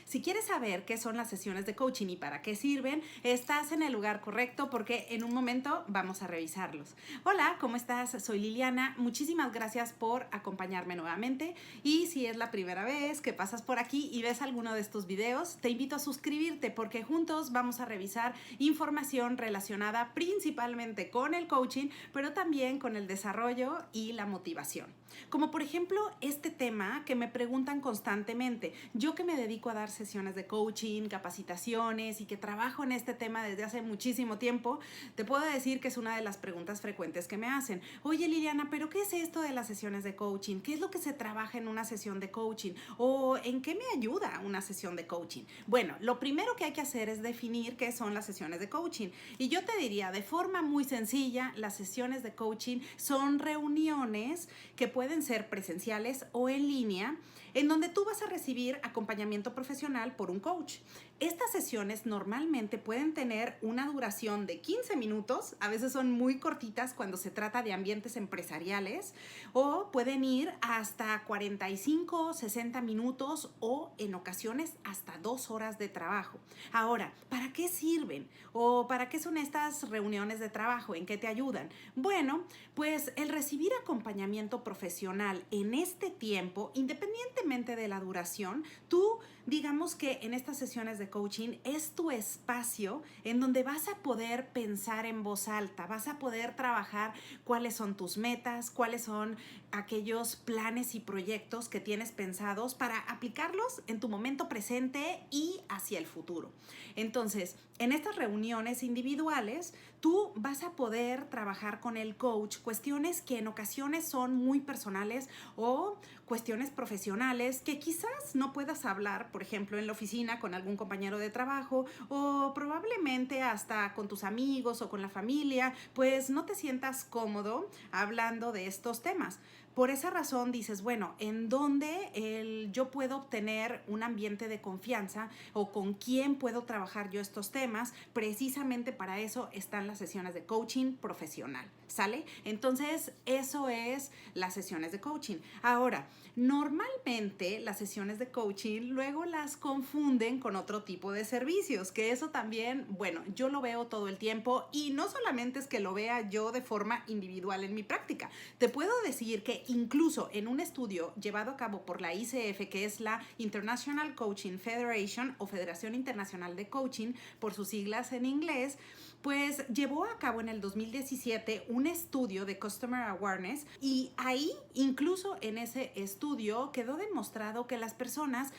Si quieres saber qué son las sesiones de coaching y para qué sirven, estás en el lugar correcto porque en un momento vamos a revisarlos. Hola, ¿cómo estás? Soy Liliana. Muchísimas gracias por acompañarme nuevamente. Y si es la primera vez que pasas por aquí y ves alguno de estos videos, te invito a suscribirte porque juntos vamos a revisar información relacionada principalmente con el coaching, pero también con el desarrollo y la motivación. Como por ejemplo este tema que me preguntan constantemente. Yo que me dedico a dar sesiones de coaching, capacitaciones y que trabajo en este tema desde hace muchísimo tiempo, te puedo decir que es una de las preguntas frecuentes que me hacen. Oye Liliana, ¿pero qué es esto de las sesiones de coaching? ¿Qué es lo que se trabaja en una sesión de coaching? ¿O en qué me ayuda una sesión de coaching? Bueno, lo primero que hay que hacer es definir qué son las sesiones de coaching. Y yo te diría, de forma muy sencilla, las sesiones de coaching son reuniones que pueden ser presenciales o en línea, en donde tú vas a recibir acompañamiento profesional por un coach. Estas sesiones normalmente pueden tener una duración de 15 minutos, a veces son muy cortitas cuando se trata de ambientes empresariales, o pueden ir hasta 45, 60 minutos o en ocasiones hasta 2 horas de trabajo. Ahora, ¿para qué sirven? ¿O para qué son estas reuniones de trabajo? ¿En qué te ayudan? Bueno, pues el recibir acompañamiento profesional en este tiempo, independientemente de la duración, tú digamos que en estas sesiones de coaching es tu espacio en donde vas a poder pensar en voz alta, vas a poder trabajar cuáles son tus metas, cuáles son aquellos planes y proyectos que tienes pensados para aplicarlos en tu momento presente y hacia el futuro. Entonces, en estas reuniones individuales, tú vas a poder trabajar con el coach cuestiones que en ocasiones son muy personales o cuestiones profesionales que quizás no puedas hablar, por ejemplo, en la oficina con algún compañero de trabajo o probablemente hasta con tus amigos o con la familia, pues no te sientas cómodo hablando de estos temas. Por esa razón dices, bueno, ¿en dónde yo puedo obtener un ambiente de confianza o con quién puedo trabajar yo estos temas? Precisamente para eso están las sesiones de coaching profesional, ¿sale? Entonces, eso es las sesiones de coaching. Ahora, normalmente las sesiones de coaching luego las confunden con otro tipo de servicios, que eso también, bueno, yo lo veo todo el tiempo y no solamente es que lo vea yo de forma individual en mi práctica. Te puedo decir que incluso en un estudio llevado a cabo por la ICF, que es la International Coaching Federation o Federación Internacional de Coaching, por sus siglas en inglés, pues llevó a cabo en el 2017 un estudio de Customer Awareness y ahí, incluso en ese estudio, quedó demostrado que las personas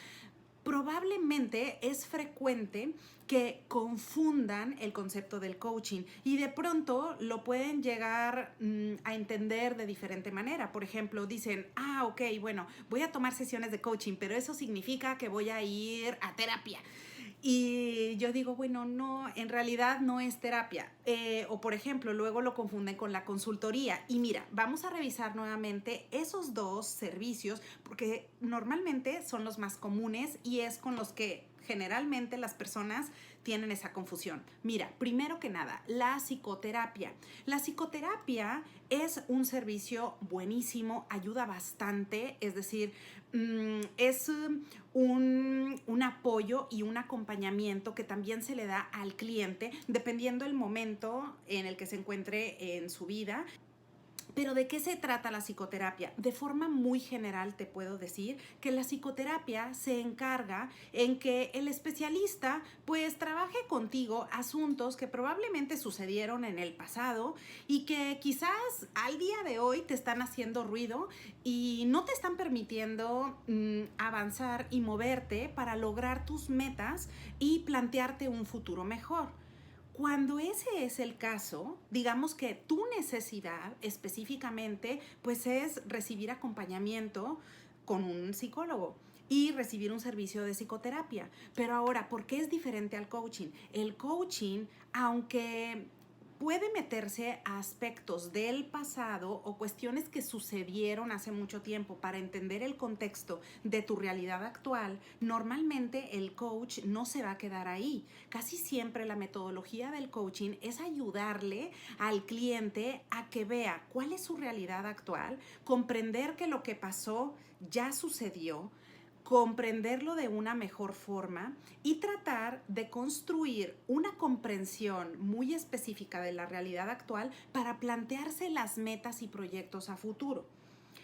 probablemente es frecuente que confundan el concepto del coaching y de pronto lo pueden llegar a entender de diferente manera. Por ejemplo, dicen, ok, bueno, voy a tomar sesiones de coaching, pero eso significa que voy a ir a terapia. Y yo digo, bueno, no, en realidad no es terapia. O por ejemplo, luego lo confunden con la consultoría. Y mira, vamos a revisar nuevamente esos dos servicios porque normalmente son los más comunes y es con los que generalmente las personas tienen esa confusión. Mira, primero que nada, la psicoterapia. La psicoterapia es un servicio buenísimo, ayuda bastante, es decir, es un apoyo y un acompañamiento que también se le da al cliente dependiendo el momento en el que se encuentre en su vida. Pero ¿de qué se trata la psicoterapia? De forma muy general te puedo decir que la psicoterapia se encarga en que el especialista pues trabaje contigo asuntos que probablemente sucedieron en el pasado y que quizás al día de hoy te están haciendo ruido y no te están permitiendo avanzar y moverte para lograr tus metas y plantearte un futuro mejor. Cuando ese es el caso, digamos que tu necesidad específicamente pues es recibir acompañamiento con un psicólogo y recibir un servicio de psicoterapia. Pero ahora, ¿por qué es diferente al coaching? El coaching, aunque puede meterse a aspectos del pasado o cuestiones que sucedieron hace mucho tiempo para entender el contexto de tu realidad actual, normalmente el coach no se va a quedar ahí. Casi siempre la metodología del coaching es ayudarle al cliente a que vea cuál es su realidad actual, comprender que lo que pasó ya sucedió, comprenderlo de una mejor forma y tratar de construir una comprensión muy específica de la realidad actual para plantearse las metas y proyectos a futuro.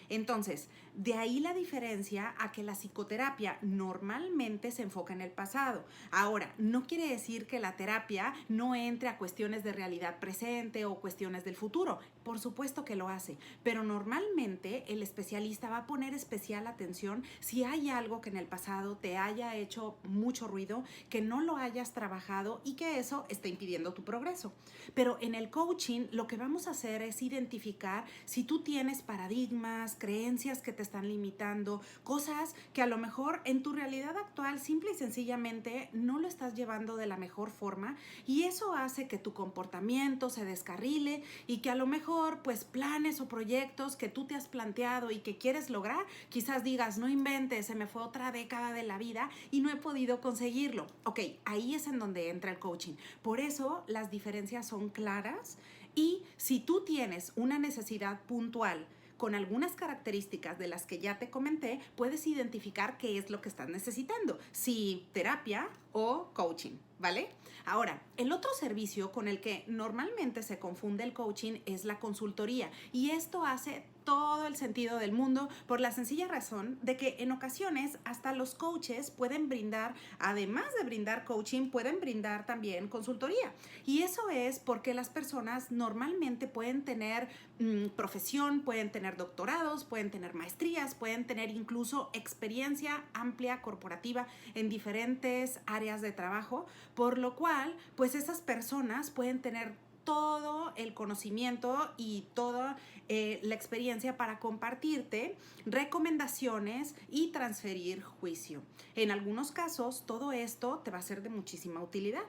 Entonces, de ahí la diferencia a que la psicoterapia normalmente se enfoca en el pasado. Ahora, no quiere decir que la terapia no entre a cuestiones de realidad presente o cuestiones del futuro. Por supuesto que lo hace, pero normalmente el especialista va a poner especial atención si hay algo que en el pasado te haya hecho mucho ruido, que no lo hayas trabajado y que eso esté impidiendo tu progreso. Pero en el coaching lo que vamos a hacer es identificar si tú tienes paradigmas, creencias que te están limitando, cosas que a lo mejor en tu realidad actual simple y sencillamente no lo estás llevando de la mejor forma, y eso hace que tu comportamiento se descarrile y que a lo mejor pues planes o proyectos que tú te has planteado y que quieres lograr, quizás digas, no inventes, se me fue otra década de la vida y no he podido conseguirlo. Ok, ahí es en donde entra el coaching. Por eso las diferencias son claras, y si tú tienes una necesidad puntual con algunas características de las que ya te comenté, puedes identificar qué es lo que estás necesitando, si terapia o coaching, ¿vale? Ahora, el otro servicio con el que normalmente se confunde el coaching es la consultoría, y esto hace todo el sentido del mundo por la sencilla razón de que en ocasiones hasta los coaches pueden brindar, además de brindar coaching, pueden brindar también consultoría. Y eso es porque las personas normalmente pueden tener profesión, pueden tener doctorados, pueden tener maestrías, pueden tener incluso experiencia amplia corporativa en diferentes áreas de trabajo, por lo cual pues esas personas pueden tener todo el conocimiento y toda la experiencia para compartirte recomendaciones y transferir juicio. En algunos casos, todo esto te va a ser de muchísima utilidad.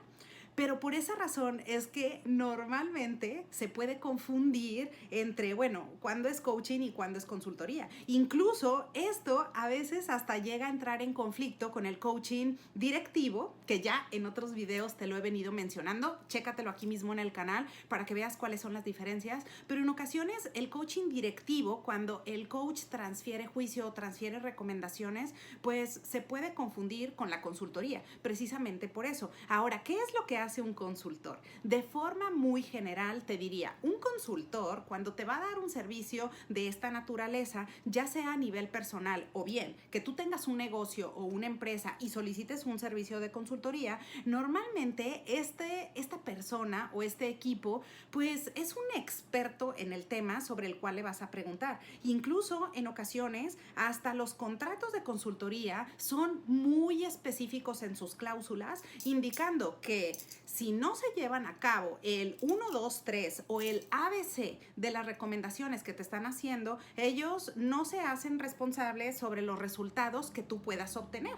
Pero por esa razón es que normalmente se puede confundir entre, bueno, cuándo es coaching y cuándo es consultoría. Incluso esto a veces hasta llega a entrar en conflicto con el coaching directivo, que ya en otros videos te lo he venido mencionando. Chécatelo aquí mismo en el canal para que veas cuáles son las diferencias. Pero en ocasiones el coaching directivo, cuando el coach transfiere juicio o transfiere recomendaciones, pues se puede confundir con la consultoría, precisamente por eso. Ahora, ¿qué es lo que hace un consultor? De forma muy general te diría, un consultor cuando te va a dar un servicio de esta naturaleza, ya sea a nivel personal o bien que tú tengas un negocio o una empresa y solicites un servicio de consultoría, normalmente esta persona o este equipo pues es un experto en el tema sobre el cual le vas a preguntar. Incluso en ocasiones hasta los contratos de consultoría son muy específicos en sus cláusulas, indicando que si no se llevan a cabo el 1, 2, 3 o el ABC de las recomendaciones que te están haciendo, ellos no se hacen responsables sobre los resultados que tú puedas obtener.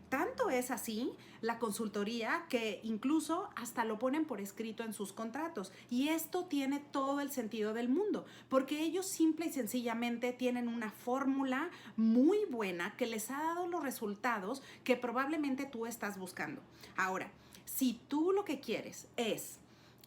Tanto es así la consultoría que incluso hasta lo ponen por escrito en sus contratos, y esto tiene todo el sentido del mundo porque ellos simple y sencillamente tienen una fórmula muy buena que les ha dado los resultados que probablemente tú estás buscando. Ahora, si tú lo que quieres es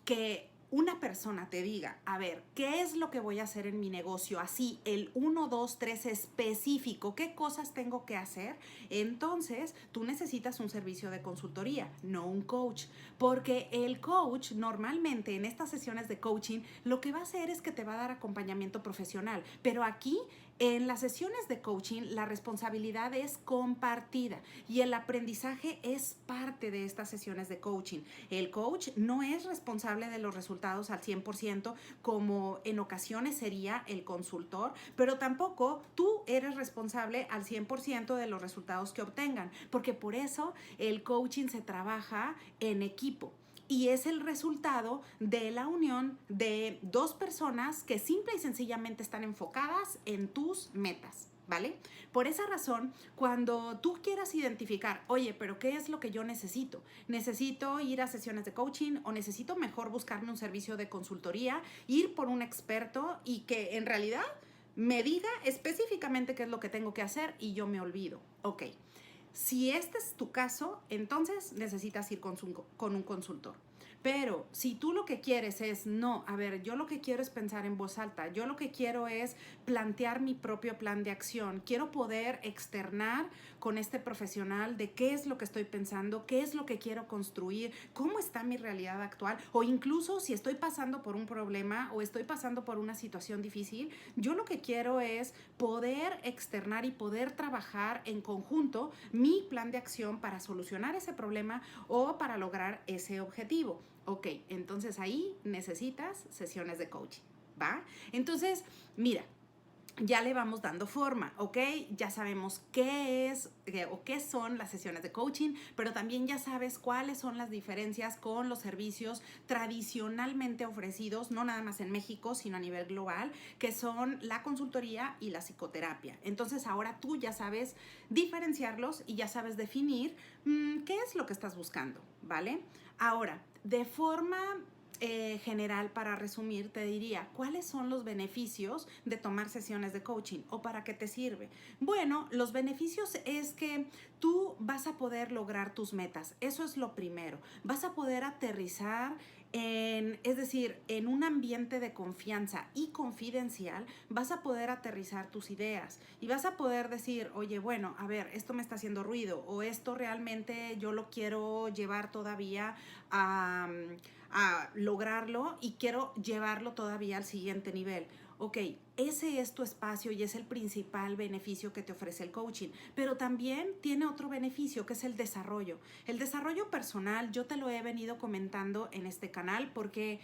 que una persona te diga, a ver, ¿qué es lo que voy a hacer en mi negocio? Así, el 1, 2, 3 específico, ¿qué cosas tengo que hacer? Entonces, tú necesitas un servicio de consultoría, no un coach, porque el coach normalmente en estas sesiones de coaching lo que va a hacer es que te va a dar acompañamiento profesional, pero aquí en las sesiones de coaching la responsabilidad es compartida y el aprendizaje es parte de estas sesiones de coaching. El coach no es responsable de los resultados al 100% como en ocasiones sería el consultor, pero tampoco tú eres responsable al 100% de los resultados que obtengan, porque por eso el coaching se trabaja en equipo. Y es el resultado de la unión de dos personas que simple y sencillamente están enfocadas en tus metas, ¿vale? Por esa razón, cuando tú quieras identificar, oye, pero ¿qué es lo que yo necesito? ¿Necesito ir a sesiones de coaching o necesito mejor buscarme un servicio de consultoría, ir por un experto y que en realidad me diga específicamente qué es lo que tengo que hacer y yo me olvido? Ok. Si este es tu caso, entonces necesitas ir con un consultor. Pero si tú lo que quieres es, no, a ver, yo lo que quiero es pensar en voz alta, yo lo que quiero es plantear mi propio plan de acción, quiero poder externar con este profesional de qué es lo que estoy pensando, qué es lo que quiero construir, cómo está mi realidad actual, o incluso si estoy pasando por un problema o estoy pasando por una situación difícil, yo lo que quiero es poder externar y poder trabajar en conjunto mi plan de acción para solucionar ese problema o para lograr ese objetivo. Ok, entonces ahí necesitas sesiones de coaching, ¿va? Entonces, mira, ya le vamos dando forma, ¿ok? Ya sabemos qué es o qué son las sesiones de coaching, pero también ya sabes cuáles son las diferencias con los servicios tradicionalmente ofrecidos, no nada más en México, sino a nivel global, que son la consultoría y la psicoterapia. Entonces ahora tú ya sabes diferenciarlos y ya sabes definir qué es lo que estás buscando, ¿vale? Ahora, de forma general, para resumir, te diría, ¿cuáles son los beneficios de tomar sesiones de coaching o para qué te sirve? Bueno, los beneficios es que tú vas a poder lograr tus metas, eso es lo primero, vas a poder aterrizar es decir, en un ambiente de confianza y confidencial, vas a poder aterrizar tus ideas y vas a poder decir, oye, bueno, a ver, esto me está haciendo ruido o esto realmente yo lo quiero llevar todavía a lograrlo y quiero llevarlo todavía al siguiente nivel. Ok, ese es tu espacio y es el principal beneficio que te ofrece el coaching, pero también tiene otro beneficio que es el desarrollo. El desarrollo personal, yo te lo he venido comentando en este canal porque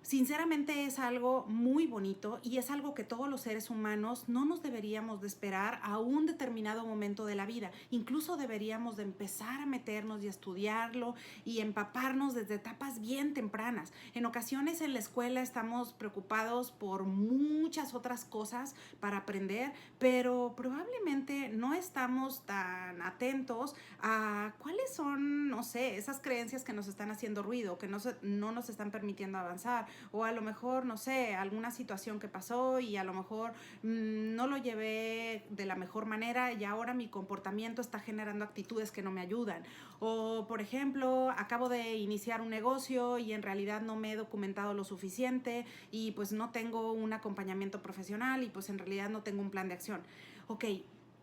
sinceramente es algo muy bonito y es algo que todos los seres humanos no nos deberíamos de esperar a un determinado momento de la vida. Incluso deberíamos de empezar a meternos y a estudiarlo y empaparnos desde etapas bien tempranas. En ocasiones en la escuela estamos preocupados por muchas otras cosas para aprender, pero probablemente no estamos tan atentos a cuáles son, no sé, esas creencias que nos están haciendo ruido, que no nos están permitiendo avanzar. O a lo mejor, no sé, alguna situación que pasó y a lo mejor no lo llevé de la mejor manera y ahora mi comportamiento está generando actitudes que no me ayudan. O, por ejemplo, acabo de iniciar un negocio y en realidad no me he documentado lo suficiente y pues no tengo un acompañamiento profesional y pues en realidad no tengo un plan de acción. Ok,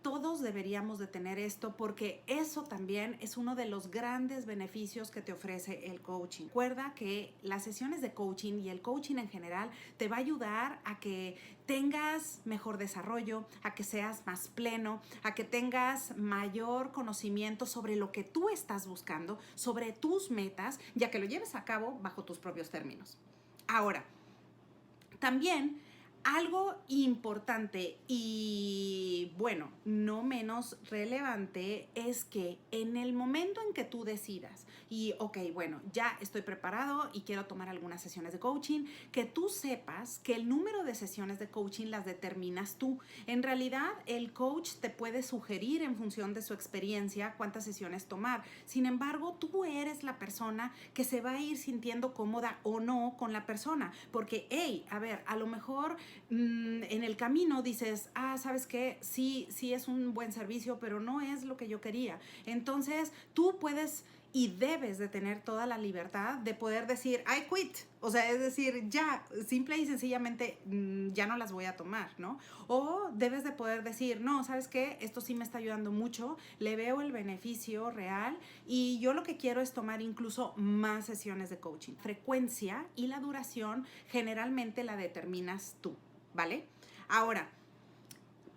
todos deberíamos de tener esto porque eso también es uno de los grandes beneficios que te ofrece el coaching. Recuerda que las sesiones de coaching y el coaching en general te va a ayudar a que tengas mejor desarrollo, a que seas más pleno, a que tengas mayor conocimiento sobre lo que tú estás buscando, sobre tus metas, ya que lo lleves a cabo bajo tus propios términos. Ahora, también algo importante y bueno, no menos relevante es que en el momento en que tú decidas y ok, bueno, ya estoy preparado y quiero tomar algunas sesiones de coaching, que tú sepas que el número de sesiones de coaching las determinas tú. En realidad, el coach te puede sugerir en función de su experiencia cuántas sesiones tomar. Sin embargo, tú eres la persona que se va a ir sintiendo cómoda o no con la persona, porque, hey, a ver, a lo mejor en el camino dices, ¿sabes qué? Sí es un buen servicio, pero no es lo que yo quería. Entonces, tú puedes y debes de tener toda la libertad de poder decir, I quit. O sea, es decir, ya, simple y sencillamente, ya no las voy a tomar, ¿no? O debes de poder decir, no, ¿sabes qué? Esto sí me está ayudando mucho, le veo el beneficio real y yo lo que quiero es tomar incluso más sesiones de coaching. Frecuencia y la duración generalmente la determinas tú, ¿vale? Ahora,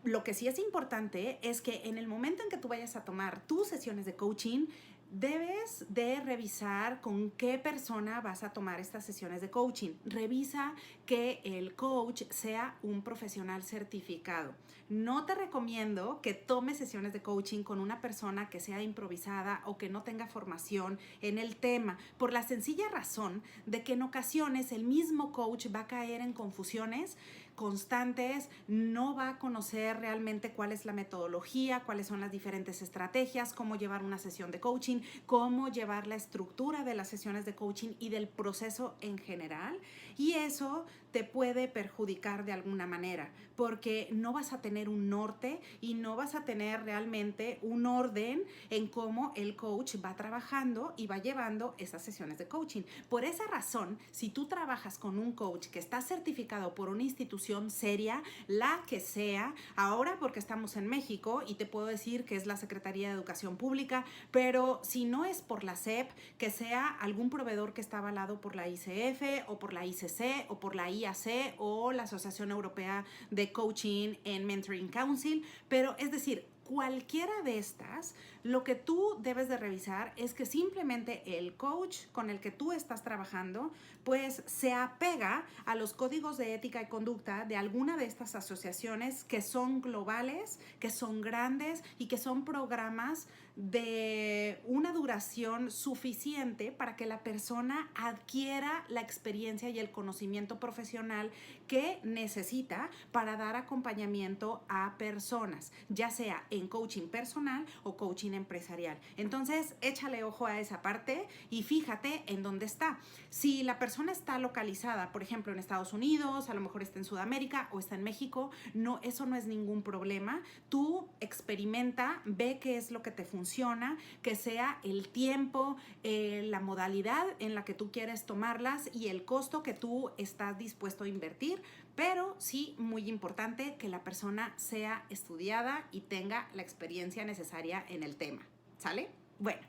lo que sí es importante es que en el momento en que tú vayas a tomar tus sesiones de coaching, debes de revisar con qué persona vas a tomar estas sesiones de coaching. Revisa que el coach sea un profesional certificado. No te recomiendo que tomes sesiones de coaching con una persona que sea improvisada o que no tenga formación en el tema, por la sencilla razón de que en ocasiones el mismo coach va a caer en confusiones constantes, no va a conocer realmente cuál es la metodología, cuáles son las diferentes estrategias, cómo llevar una sesión de coaching, cómo llevar la estructura de las sesiones de coaching y del proceso en general. y eso te puede perjudicar de alguna manera, porque no vas a tener un norte y no vas a tener realmente un orden en cómo el coach va trabajando y va llevando esas sesiones de coaching. Por esa razón, si tú trabajas con un coach que está certificado por una institución seria, la que sea, ahora porque estamos en México y te puedo decir que es la Secretaría de Educación Pública, pero si no es por la SEP, que sea algún proveedor que está avalado por la ICF o por la ICC o por la IAC o la Asociación Europea de Coaching and Mentoring Council, pero es decir, cualquiera de estas, lo que tú debes de revisar es que simplemente el coach con el que tú estás trabajando, pues se apega a los códigos de ética y conducta de alguna de estas asociaciones que son globales, que son grandes y que son programas de una duración suficiente para que la persona adquiera la experiencia y el conocimiento profesional que necesita para dar acompañamiento a personas, ya sea en coaching personal o coaching empresarial. Entonces, échale ojo a esa parte y fíjate en dónde está. Si la persona está localizada, por ejemplo, en Estados Unidos, a lo mejor está en Sudamérica o está en México, no, eso no es ningún problema. Tú experimenta, ve qué es lo que te funciona, que sea el tiempo, la modalidad en la que tú quieres tomarlas y el costo que tú estás dispuesto a invertir, pero sí, muy importante que la persona sea estudiada y tenga la experiencia necesaria en el tema, ¿sale? Bueno,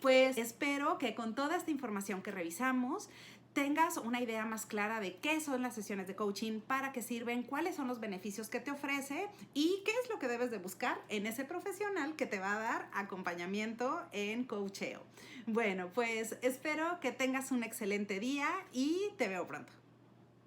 pues espero que con toda esta información que revisamos tengas una idea más clara de qué son las sesiones de coaching, para qué sirven, cuáles son los beneficios que te ofrece y qué es lo que debes de buscar en ese profesional que te va a dar acompañamiento en coacheo. Bueno, pues espero que tengas un excelente día y te veo pronto.